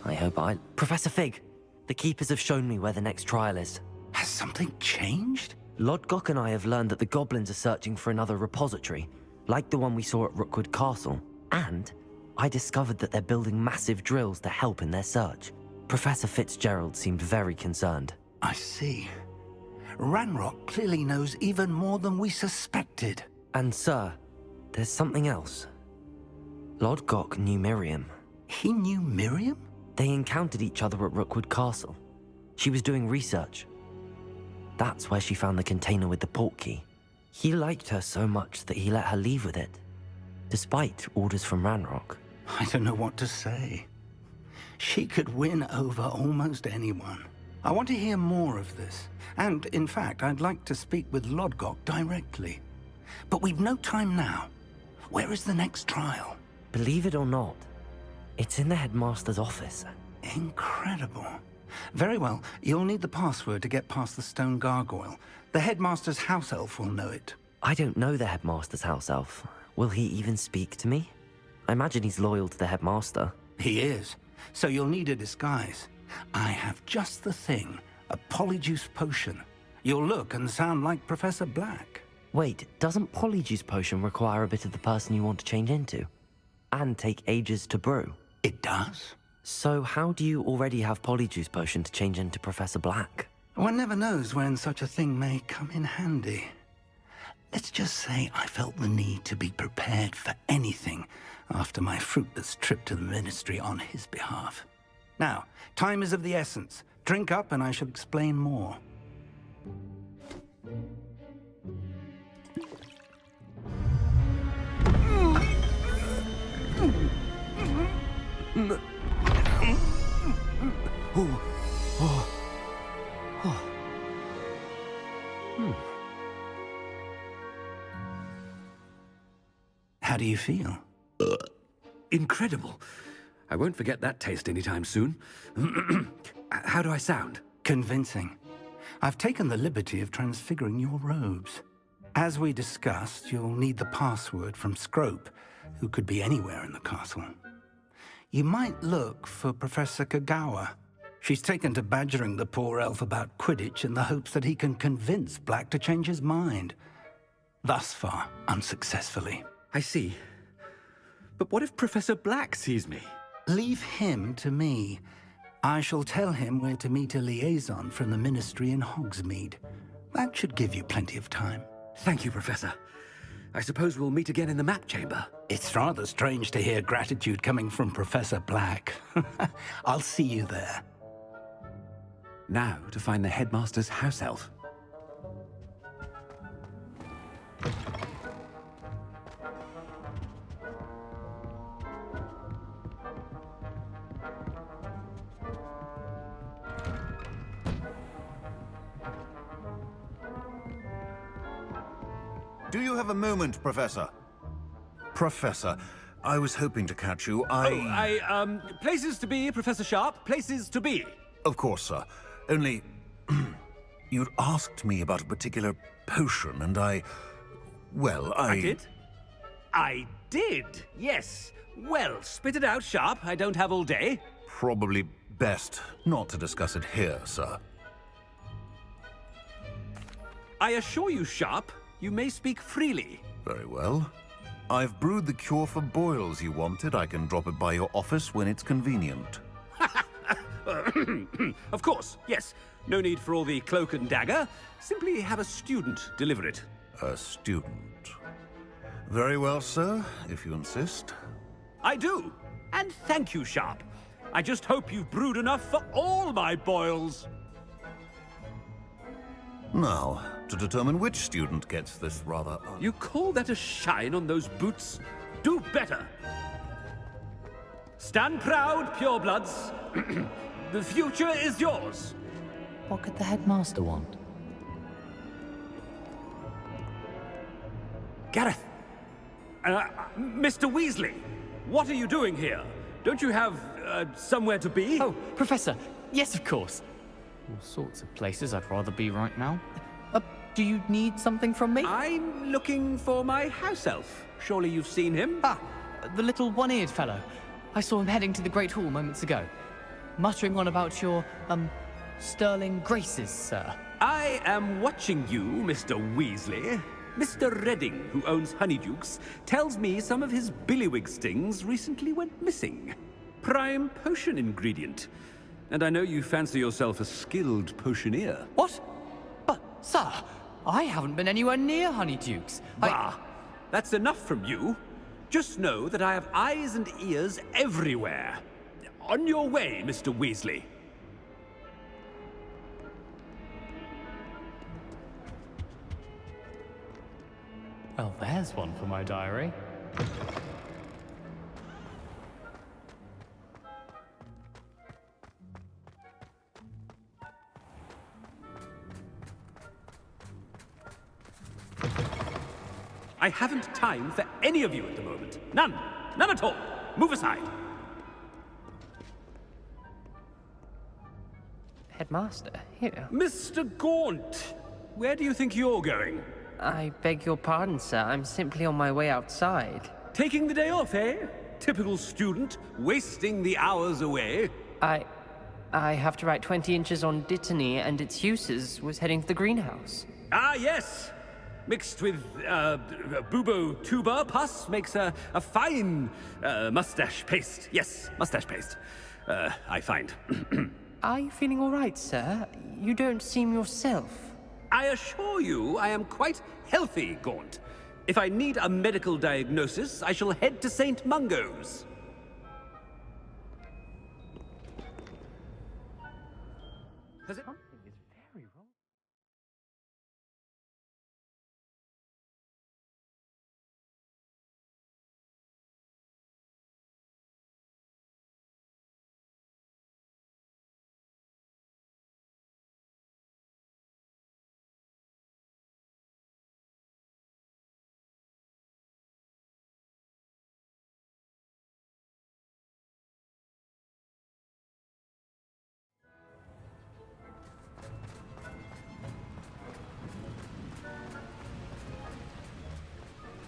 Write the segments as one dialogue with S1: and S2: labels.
S1: I hope Professor Fig, the Keepers have shown me where the next trial is.
S2: Has something changed?
S1: Lodgok and I have learned that the goblins are searching for another repository, like the one we saw at Rookwood Castle. And I discovered that they're building massive drills to help in their search. Professor Fitzgerald seemed very concerned.
S2: I see. Ranrock clearly knows even more than we suspected.
S1: And sir, there's something else. Lodgok knew Miriam.
S2: He knew Miriam?
S1: They encountered each other at Rookwood Castle. She was doing research. That's where she found the container with the port key. He liked her so much that he let her leave with it, despite orders from Ranrock.
S2: I don't know what to say. She could win over almost anyone. I want to hear more of this. And, in fact, I'd like to speak with Lodgok directly. But we've no time now. Where is the next trial?
S1: Believe it or not, it's in the headmaster's office.
S2: Incredible. Very well, you'll need the password to get past the stone gargoyle. The headmaster's house elf will know it.
S1: I don't know the headmaster's house elf. Will he even speak to me? I imagine he's loyal to the headmaster.
S2: He is. So you'll need a disguise. I have just the thing. A polyjuice potion. You'll look and sound like Professor Black.
S1: Wait, doesn't polyjuice potion require a bit of the person you want to change into? And take ages to brew?
S2: It does.
S1: So how do you already have polyjuice potion to change into Professor Black?
S2: One never knows when such a thing may come in handy. Let's just say I felt the need to be prepared for anything after my fruitless trip to the Ministry on his behalf. Now, time is of the essence. Drink up and I shall explain more. How do you feel?
S3: Incredible. I won't forget that taste anytime soon. How do I sound?
S2: Convincing. I've taken the liberty of transfiguring your robes. As we discussed, you'll need the password from Scrope, who could be anywhere in the castle. You might look for Professor Kagawa. She's taken to badgering the poor elf about Quidditch in the hopes that he can convince Black to change his mind. Thus far, unsuccessfully.
S3: I see. But what if Professor Black sees me?
S2: Leave him to me. I shall tell him where to meet a liaison from the Ministry in Hogsmeade. That should give you plenty of time.
S3: Thank you, Professor. I suppose we'll meet again in the map chamber.
S2: It's rather strange to hear gratitude coming from Professor Black. I'll see you there.
S3: Now to find the headmaster's house elf.
S4: Do you have a moment, Professor? Professor, I was hoping to catch you.
S3: Places to be, Professor Sharp. Places to be.
S4: Of course, sir. Only... you'd asked me about a particular potion, and well,
S3: I did? I did, yes. Well, spit it out, Sharp. I don't have all day.
S4: Probably best not to discuss it here, sir.
S3: I assure you, Sharp, you may speak freely.
S4: Very well. I've brewed the cure for boils you wanted. I can drop it by your office when it's convenient.
S3: Of course, yes. No need for all the cloak and dagger. Simply have a student deliver it.
S4: A student. Very well, sir, if you insist.
S3: I do. And thank you, Sharp. I just hope you've brewed enough for all my boils.
S4: Now, to determine which student gets this rather...
S3: You call that a shine on those boots? Do better. Stand proud, purebloods. The future is yours.
S5: What could the headmaster want?
S3: Gareth! Mr. Weasley, what are you doing here? Don't you have, somewhere to be?
S5: Oh, Professor! Yes, of course. All sorts of places I'd rather be right now. Do you need something from me?
S3: I'm looking for my house elf. Surely you've seen him?
S5: Ah, the little one-eared fellow. I saw him heading to the Great Hall moments ago. Muttering on about your, sterling graces, sir.
S3: I am watching you, Mr. Weasley. Mr. Redding, who owns Honeydukes, tells me some of his billywig stings recently went missing. Prime potion ingredient. And I know you fancy yourself a skilled potioneer.
S5: What? But, sir, I haven't been anywhere near Honeydukes.
S3: Bah! That's enough from you. Just know that I have eyes and ears everywhere. On your way, Mr. Weasley.
S5: Well, there's one for my diary.
S3: I haven't time for any of you at the moment. None. None at all. Move aside.
S6: Headmaster, here.
S3: Mr. Gaunt, where do you think you're going?
S6: I beg your pardon, sir. I'm simply on my way outside.
S3: Taking the day off, eh? Typical student, wasting the hours away.
S6: I have to write 20 inches on Dittany and its uses. Was heading to the greenhouse.
S3: Ah, yes. Mixed with, bubo tuba pus makes a fine, mustache paste. Yes, mustache paste. I find.
S6: Are you feeling all right, sir? You don't seem yourself.
S3: I assure you I am quite healthy, Gaunt. If I need a medical diagnosis, I shall head to St. Mungo's. Has it...
S6: Something is very wrong.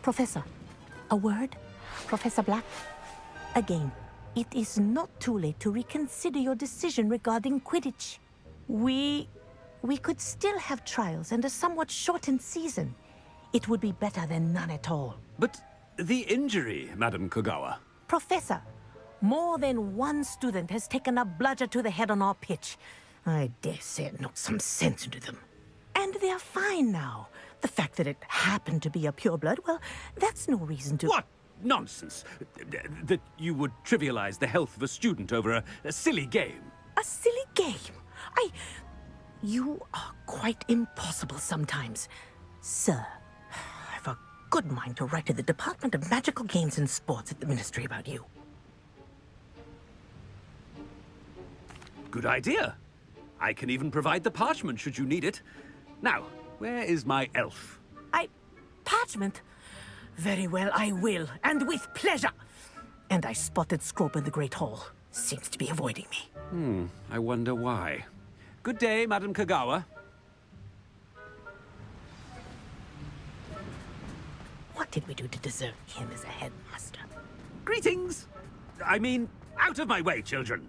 S7: Professor, a word? Professor Black? Again, it is not too late to reconsider your decision regarding Quidditch. We could still have trials and a somewhat shortened season. It would be better than none at all.
S3: But the injury, Madam Kogawa.
S7: Professor, more than one student has taken a bludger to the head on our pitch. I dare say it knocked some sense into them. And they're fine now. The fact that it happened to be a pureblood, well, that's no reason to...
S3: What nonsense! That you would trivialize the health of a student over a silly game.
S7: A silly game? You are quite impossible sometimes. Sir, I've a good mind to write to the Department of Magical Games and Sports at the Ministry about you.
S3: Good idea. I can even provide the parchment should you need it. Now, where is my elf?
S7: Parchment? Very well, I will, and with pleasure. And I spotted Scrope in the Great Hall. Seems to be avoiding me.
S3: I wonder why. Good day, Madam Kogawa.
S7: What did we do to deserve him as a headmaster?
S3: Greetings! I mean, out of my way, children.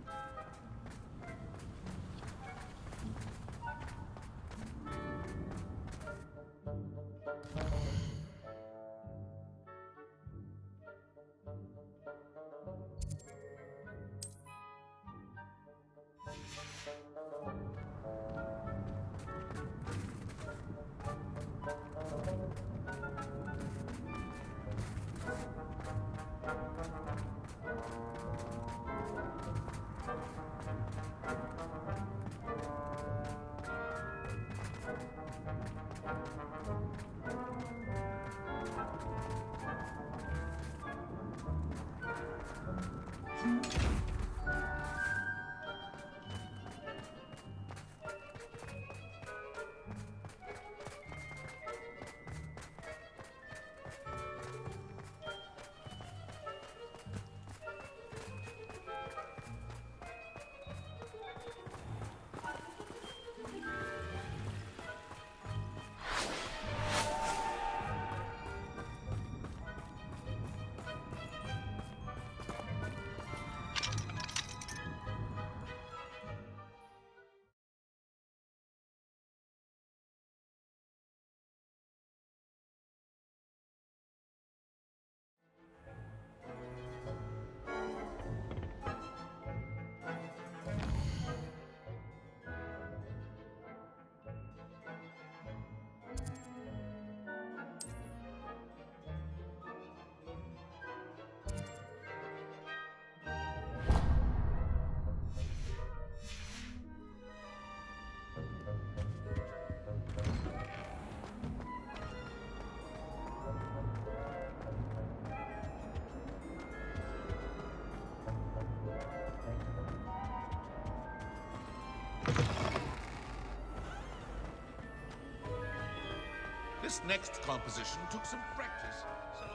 S8: This next composition took some practice, so...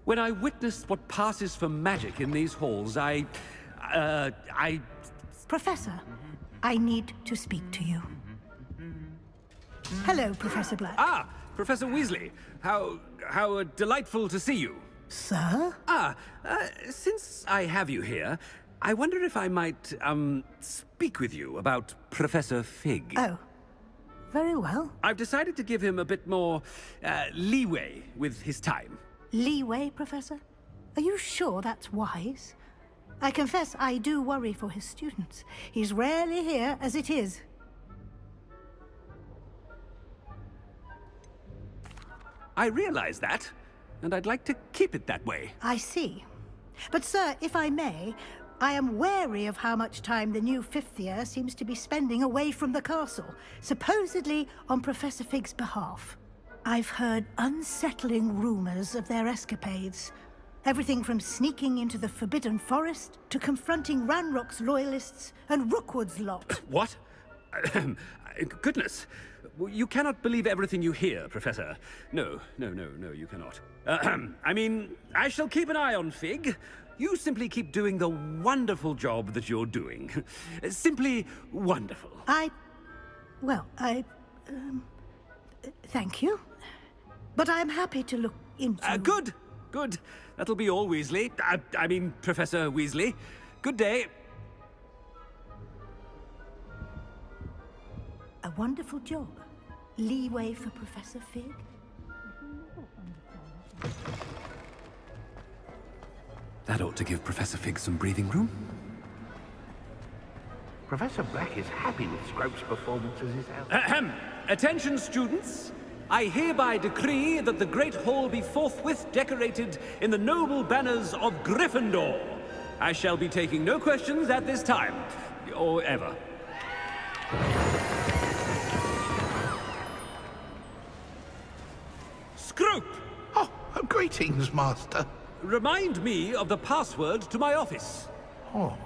S3: When I witness what passes for magic in these halls, I...
S9: Professor, I need to speak to you. Hello, Professor Black.
S3: Ah, Professor Weasley. How delightful to see you.
S9: Sir?
S3: Since I have you here, I wonder if I might, speak with you about Professor Fig.
S9: Oh, very well.
S3: I've decided to give him a bit more, leeway with his time.
S9: Leeway, Professor? Are you sure that's wise? I confess I do worry for his students. He's rarely here as it is.
S3: I realize that, and I'd like to keep it that way.
S9: I see. But, sir, if I may, I am wary of how much time the new fifth year seems to be spending away from the castle, supposedly on Professor Fig's behalf. I've heard unsettling rumors of their escapades. Everything from sneaking into the Forbidden Forest to confronting Ranrock's loyalists and Rookwood's lot.
S3: What? Goodness. You cannot believe everything you hear, Professor. No, you cannot. I mean, I shall keep an eye on Fig. You simply keep doing the wonderful job that you're doing. Simply wonderful.
S9: Thank you. But I'm happy to look into...
S3: Good. That'll be all, Weasley. I mean, Professor Weasley. Good day.
S9: A wonderful job. Leeway for Professor Fig.
S3: That ought to give Professor Fig some breathing room.
S2: Professor Black is happy with Scrope's performance as his house.
S3: Ahem. Attention, students. I hereby decree that the Great Hall be forthwith decorated in the noble banners of Gryffindor. I shall be taking no questions at this time, or ever. Scrope!
S8: Oh, greetings, Master.
S3: Remind me of the password to my office.
S8: Oh,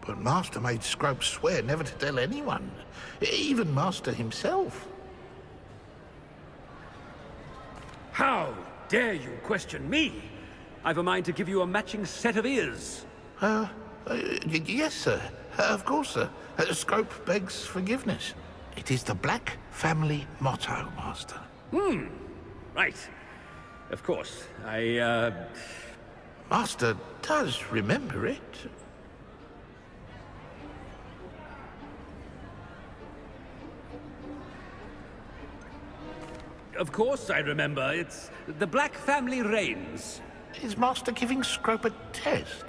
S8: but Master made Scrope swear never to tell anyone, even Master himself.
S3: How dare you question me? I've a mind to give you a matching set of ears.
S8: Yes, sir. Of course, sir. Scrope begs forgiveness. It is the Black family motto, Master.
S3: Right. Of course.
S8: Master does remember it.
S3: Of course I remember. It's the Black family reigns.
S8: Is Master giving Scrope a test?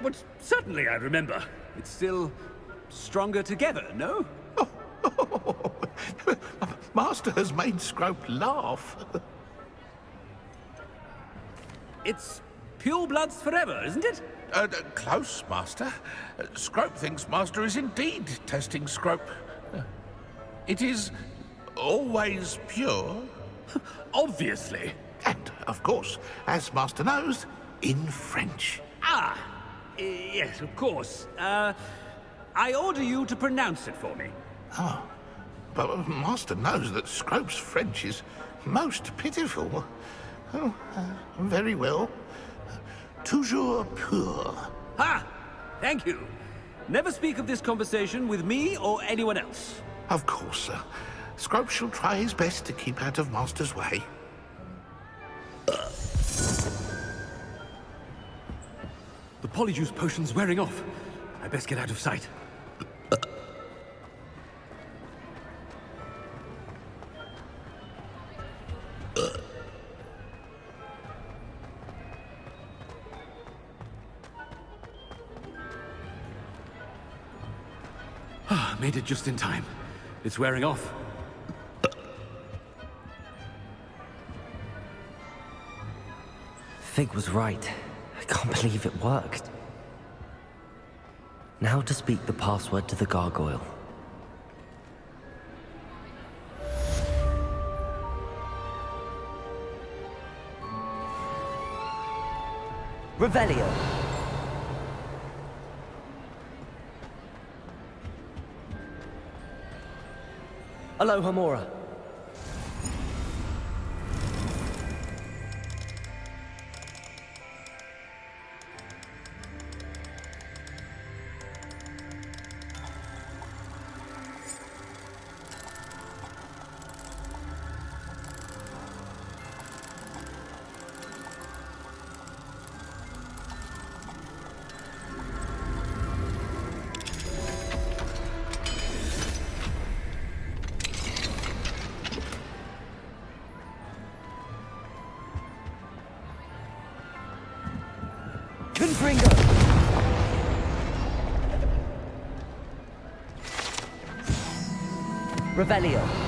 S3: But certainly I remember. It's still stronger together, no?
S8: Master has made Scrope laugh.
S3: It's pure bloods forever, isn't it?
S8: Close, Master. Scrope thinks Master is indeed testing Scrope. It is always pure.
S3: Obviously.
S8: And, of course, as Master knows, in French.
S3: Yes, of course. I order you to pronounce it for me.
S8: Oh, but Master knows that Scrope's French is most pitiful. Oh, very well. Toujours pur.
S3: Ha! Thank you. Never speak of this conversation with me or anyone else.
S8: Of course, sir. Scrope shall try his best to keep out of Master's way.
S3: The Polyjuice potion's wearing off. I best get out of sight. Made it just in time. It's wearing off.
S1: Fig was right. I can't believe it worked. Now to speak the password to the gargoyle. Revelio. Alohomora. Confringo! Revelio.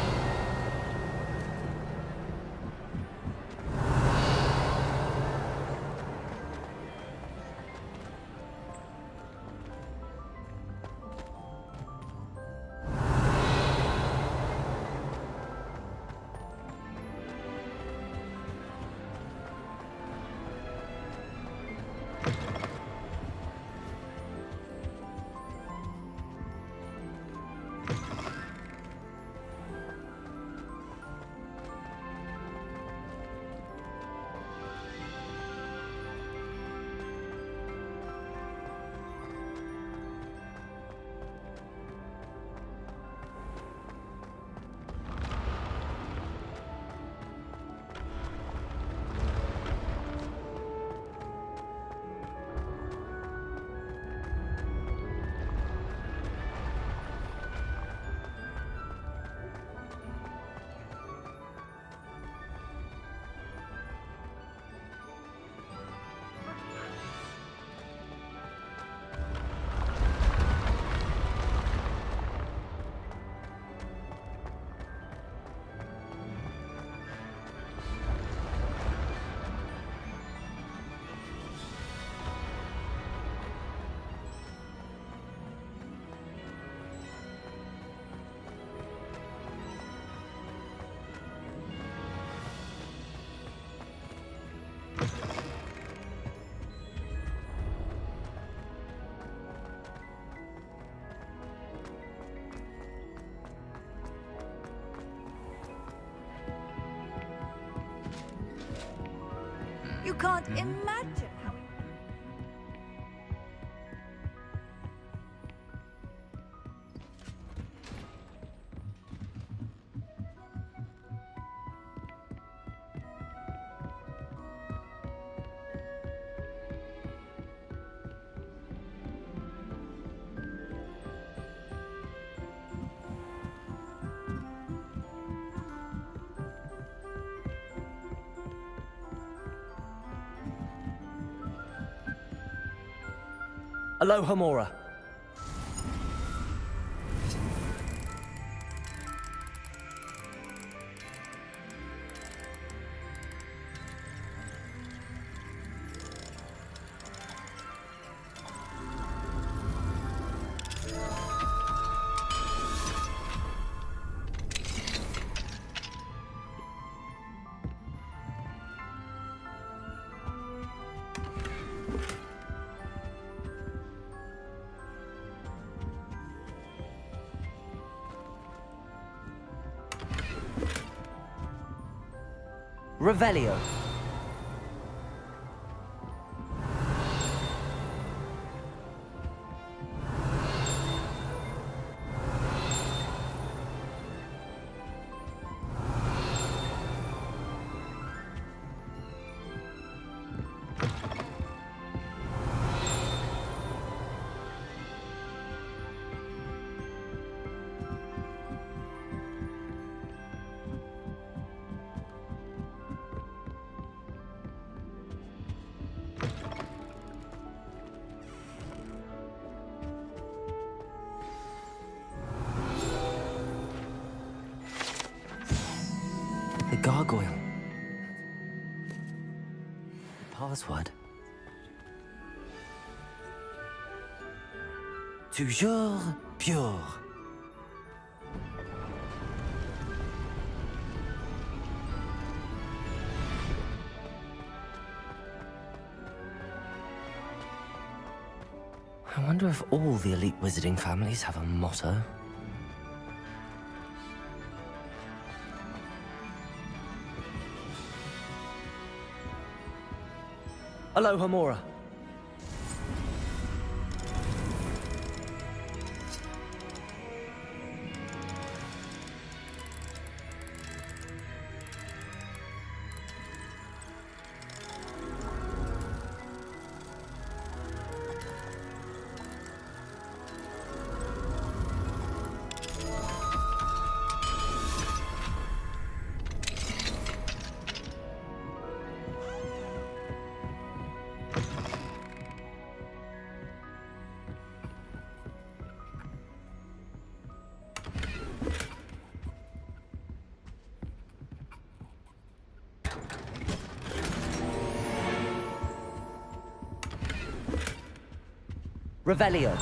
S10: You can't imagine how...
S1: Alohomora. Revelio. gargoyle. The password. Toujours pure. I wonder if all the elite wizarding families have a motto. Aloha, Mora. Revelio.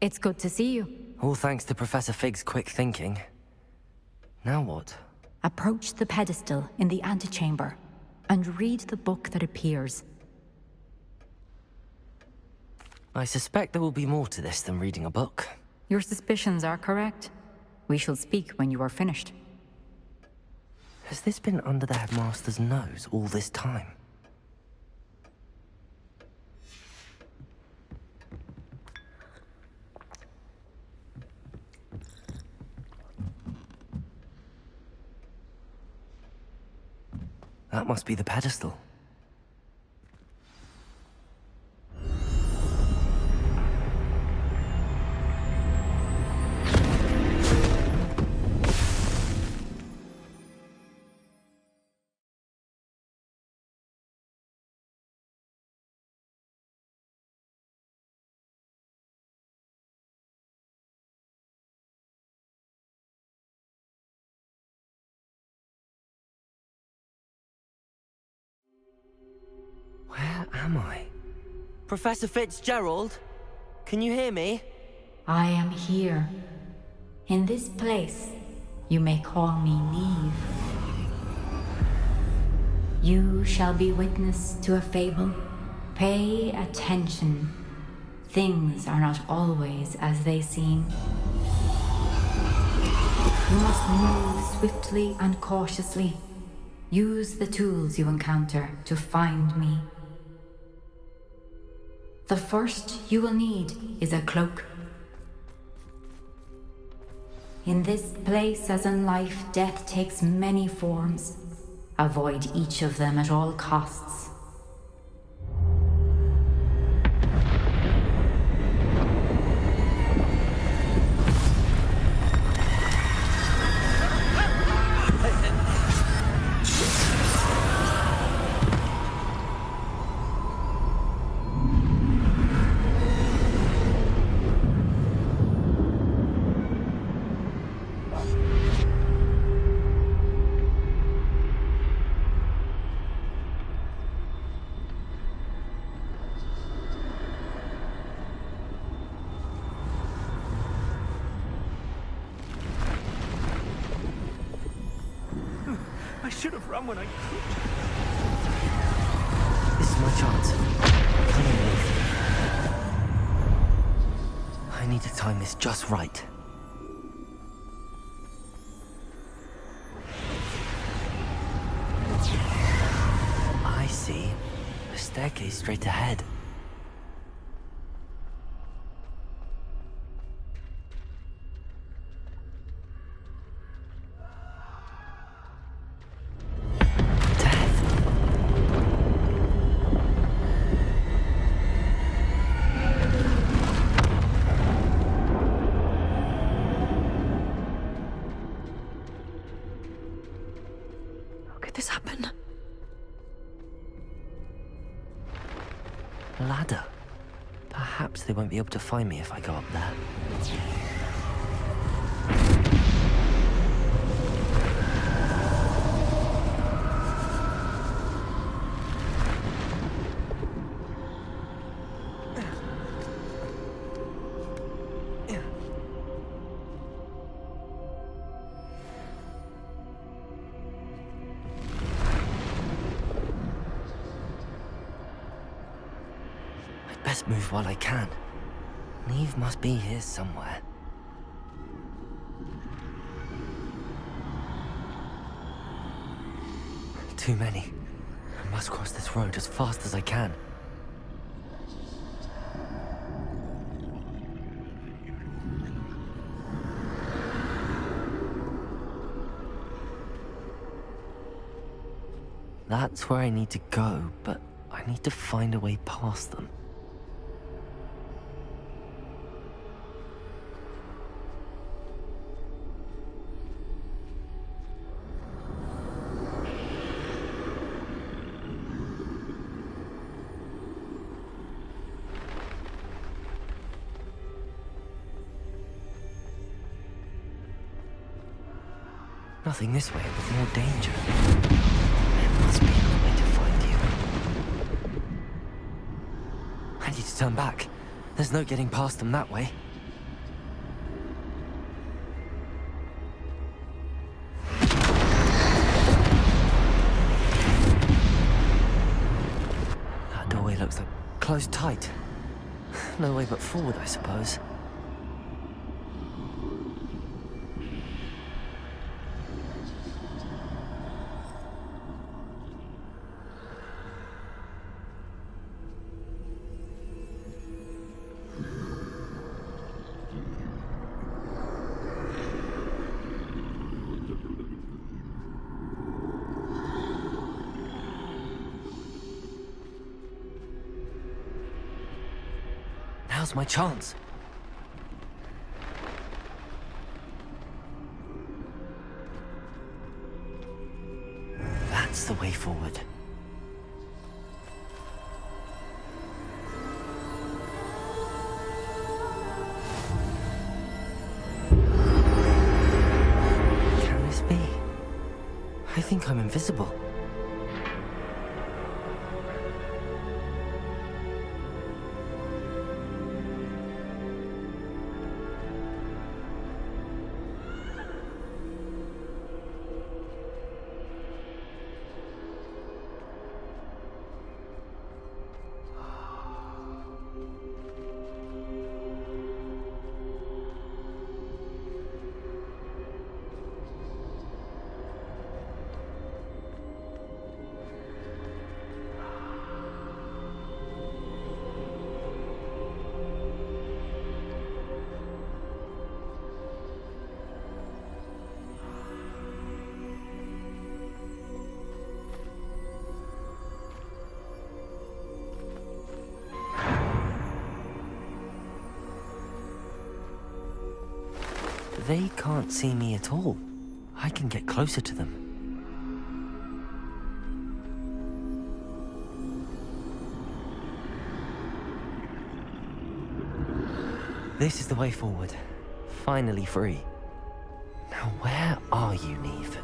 S11: It's good to see you.
S1: All thanks to Professor Fig's quick thinking. Now what?
S11: Approach the pedestal in the antechamber and read the book that appears.
S1: I suspect there will be more to this than reading a book.
S11: Your suspicions are correct. We shall speak when you are finished.
S1: Has this been under the headmaster's nose all this time? That must be the pedestal. Where am I? Professor Fitzgerald? Can you hear me?
S11: I am here. In this place, you may call me Neve. You shall be witness to a fable. Pay attention. Things are not always as they seem. You must move swiftly and cautiously. Use the tools you encounter to find me. The first you will need is a cloak. In this place, as in life, death takes many forms. Avoid each of them at all costs.
S3: I should have run when I could.
S1: This is my chance. Come on, Neve. I need to time this just right. I see. A staircase straight ahead.
S10: could this happen?
S1: Ladder. Perhaps they won't be able to find me if I go up there. Best move while I can. Neve must be here somewhere. Too many. I must cross this road as fast as I can. That's where I need to go, but I need to find a way past them. Nothing this way with more danger. There must be another way to find you. I need to turn back. There's no getting past them that way. That doorway looks like closed tight. No way but forward, I suppose. Now's my chance. That's the way forward. Can this be? I think I'm invisible. They can't see me at all. I can get closer to them. This is the way forward. Finally free. Now where are you, Neve?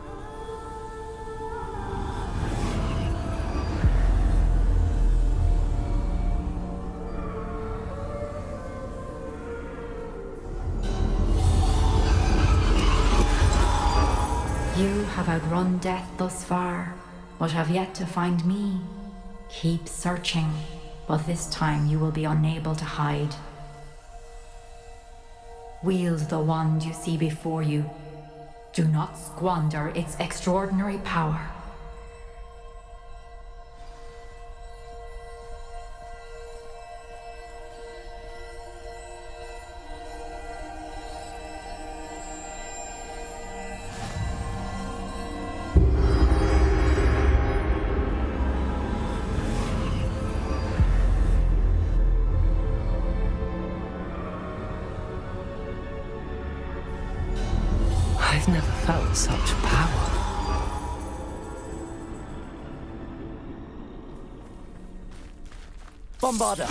S11: You have outrun death thus far, but have yet to find me. Keep searching, but this time you will be unable to hide. Wield the wand you see before you. Do not squander its extraordinary power.
S1: I've never felt such power. Bombarder!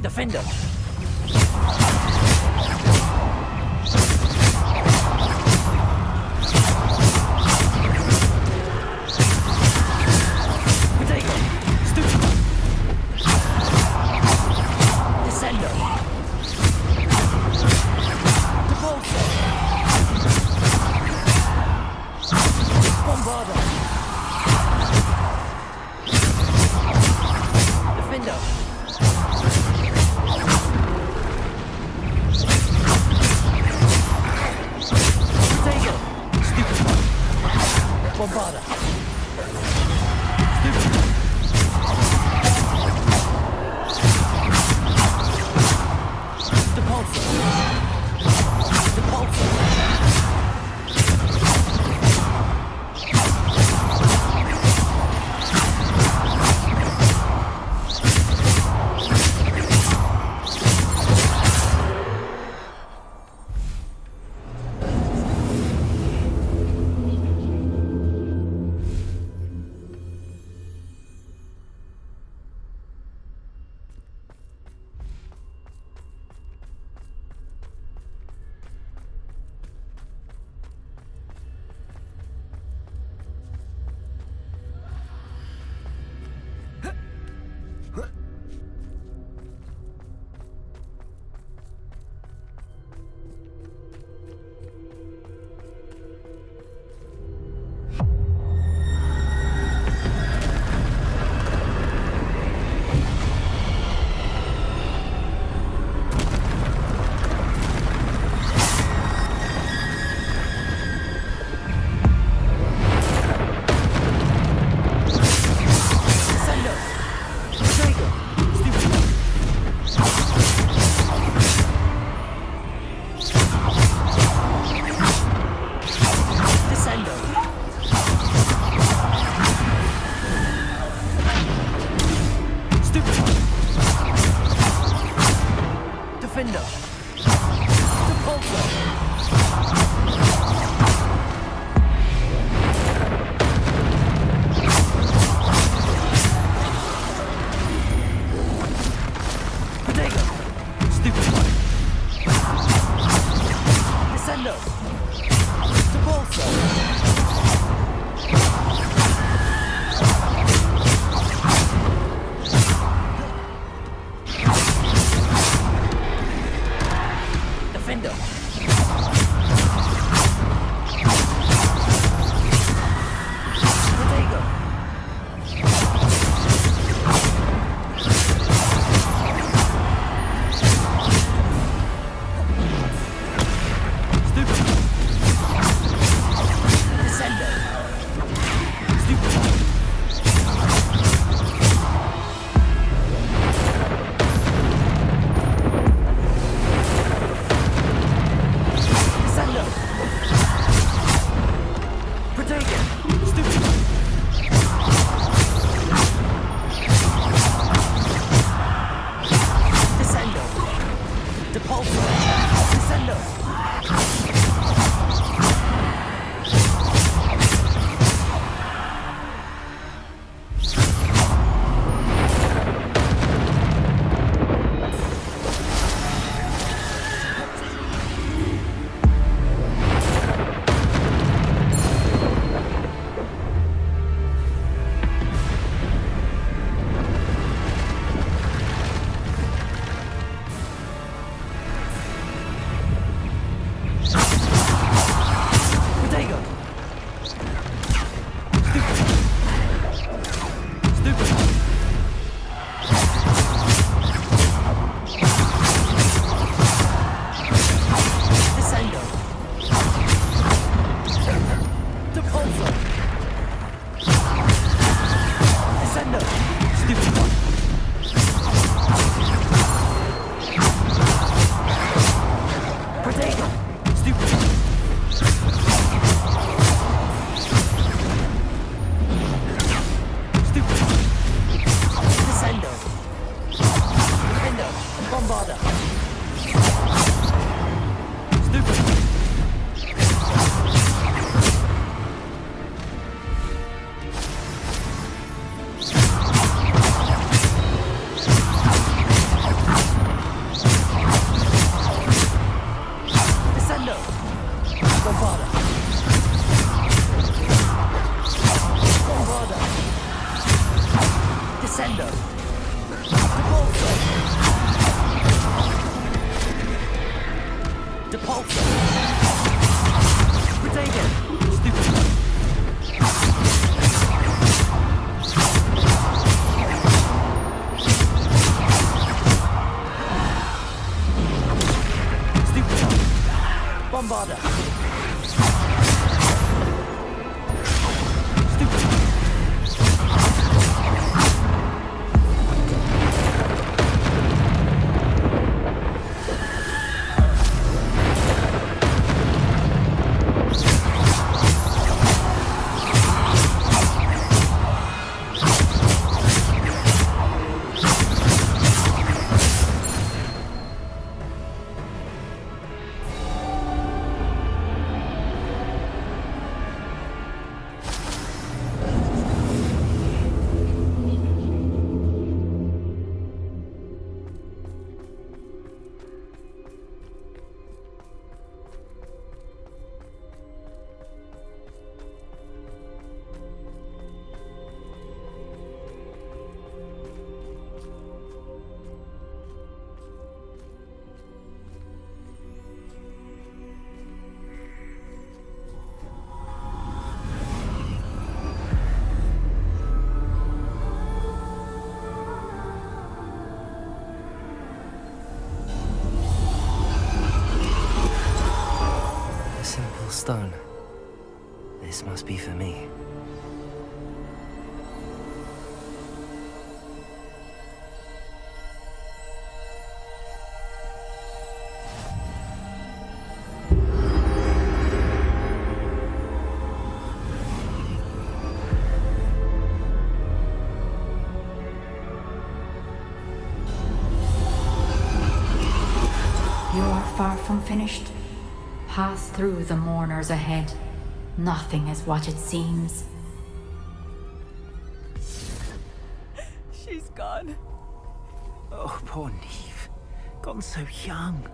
S1: Defender! Potato! Stupid! Descender! Devolver! Bombarder! Defender! Bombarder! Descendo! Depulsor! Protego! Stupid! Bombarder! Stone. This must be for me.
S11: You are far from finished. Pass through the mourners ahead. Nothing is what it seems.
S5: She's gone.
S2: Oh, poor Neve. Gone so young.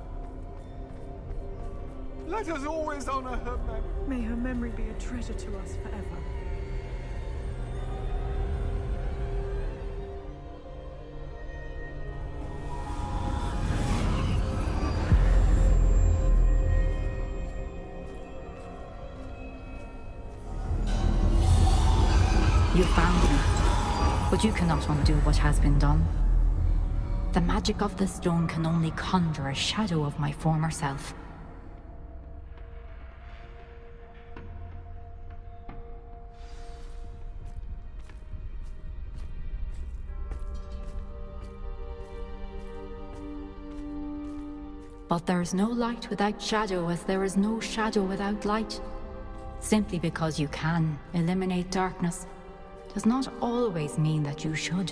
S12: Let us always honor her memory.
S10: May her memory be a treasure to us forever.
S11: You found me, but you cannot undo what has been done. The magic of the stone can only conjure a shadow of my former self. But there is no light without shadow, as there is no shadow without light. Simply because you can eliminate darkness does not always mean that you should.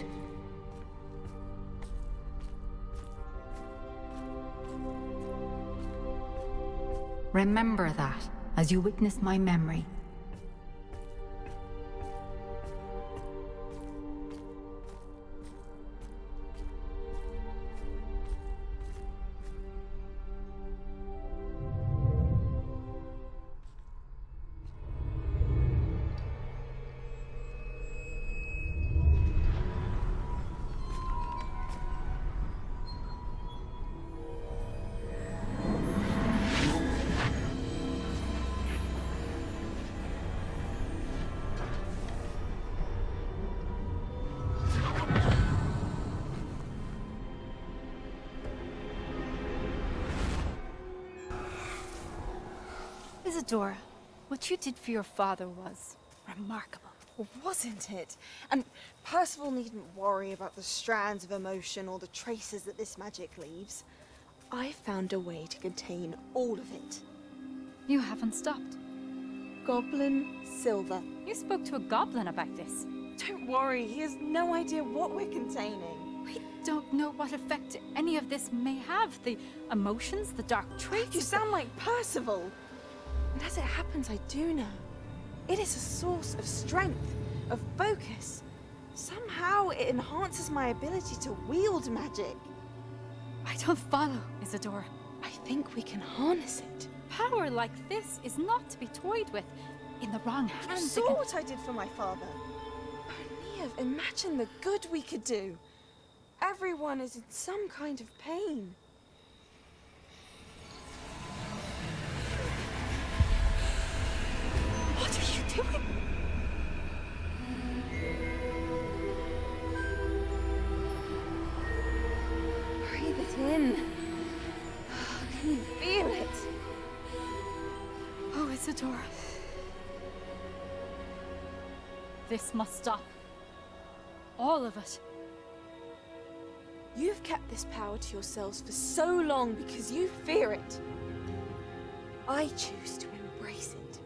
S11: Remember that as you witness my memory.
S10: Isadora, what you did for your father was remarkable.
S13: Well, wasn't it? And Percival needn't worry about the strands of emotion or the traces that this magic leaves. I found a way to contain all of it.
S11: You haven't stopped.
S13: Goblin Silver.
S11: You spoke to a goblin about this.
S13: Don't worry, he has no idea what we're containing.
S11: We don't know what effect any of this may have. The emotions, the dark traits.
S13: You sound like Percival. And as it happens, I do know. It is a source of strength, of focus. Somehow it enhances my ability to wield magic.
S11: I don't follow, Isadora.
S13: I think we can harness it.
S11: Power like this is not to be toyed with. In the wrong hands.
S13: You saw what I did for my father. Oh, Neve, imagine the good we could do. Everyone is in some kind of pain.
S10: it. Oh, Isadora. This must stop. All of it.
S13: You've kept this power to yourselves for so long because you fear it. I choose to embrace it.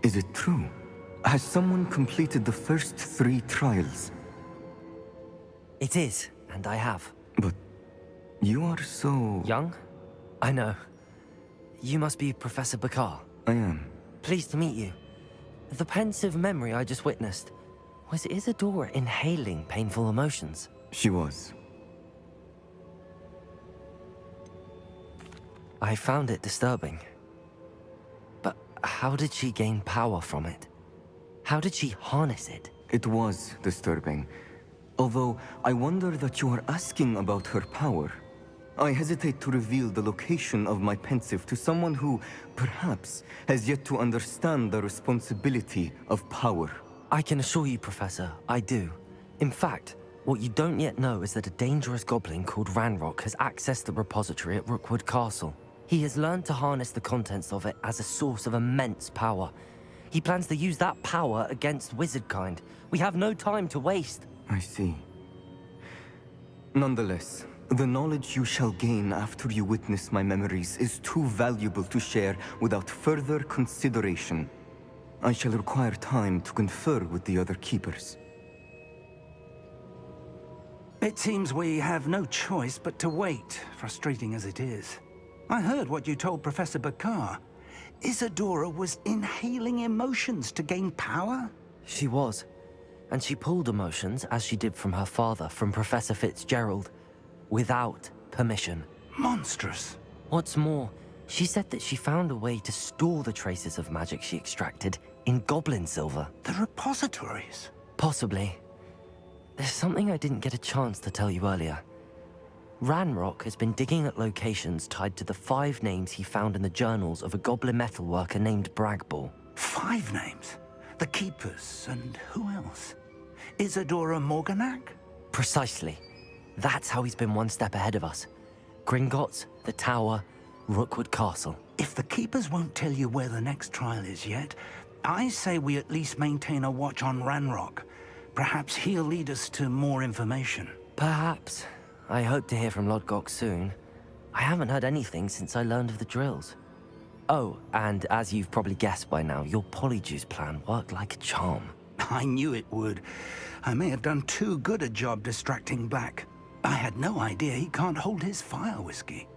S14: Is it true? Has someone completed the first 3 trials?
S1: It is, and I have.
S14: But you are so...
S1: Young? I know. You must be Professor Bakar.
S14: I am.
S1: Pleased to meet you. The pensive memory I just witnessed, was Isadora inhaling painful emotions?
S14: She was.
S1: I found it disturbing. But how did she gain power from it? How did she harness it?
S14: It was disturbing. Although, I wonder that you are asking about her power. I hesitate to reveal the location of my pensive to someone who, perhaps, has yet to understand the responsibility of power.
S1: I can assure you, Professor, I do. In fact, what you don't yet know is that a dangerous goblin called Ranrock has accessed the repository at Rookwood Castle. He has learned to harness the contents of it as a source of immense power. He plans to use that power against wizardkind. We have no time to waste.
S14: I see. Nonetheless, the knowledge you shall gain after you witness my memories is too valuable to share without further consideration. I shall require time to confer with the other keepers.
S2: It seems we have no choice but to wait, frustrating as it is. I heard what you told Professor Bakar. Isadora was inhaling emotions to gain power?
S1: She was. And she pulled emotions, as she did from her father, from Professor Fitzgerald, without permission.
S2: Monstrous.
S1: What's more, she said that she found a way to store the traces of magic she extracted in goblin silver.
S2: The repositories?
S1: Possibly. There's something I didn't get a chance to tell you earlier. Ranrock has been digging at locations tied to the 5 names he found in the journals of a goblin metalworker named Bragball.
S2: 5 names? The Keepers, and who else? Isadora Morganac?
S1: Precisely. That's how he's been one step ahead of us. Gringotts, the Tower, Rookwood Castle.
S2: If the Keepers won't tell you where the next trial is yet, I say we at least maintain a watch on Ranrock. Perhaps he'll lead us to more information.
S1: Perhaps. I hope to hear from Lodgok soon. I haven't heard anything since I learned of the drills. Oh, and as you've probably guessed by now, your Polyjuice plan worked like a charm.
S2: I knew it would. I may have done too good a job distracting Black. I had no idea he can't hold his fire whiskey.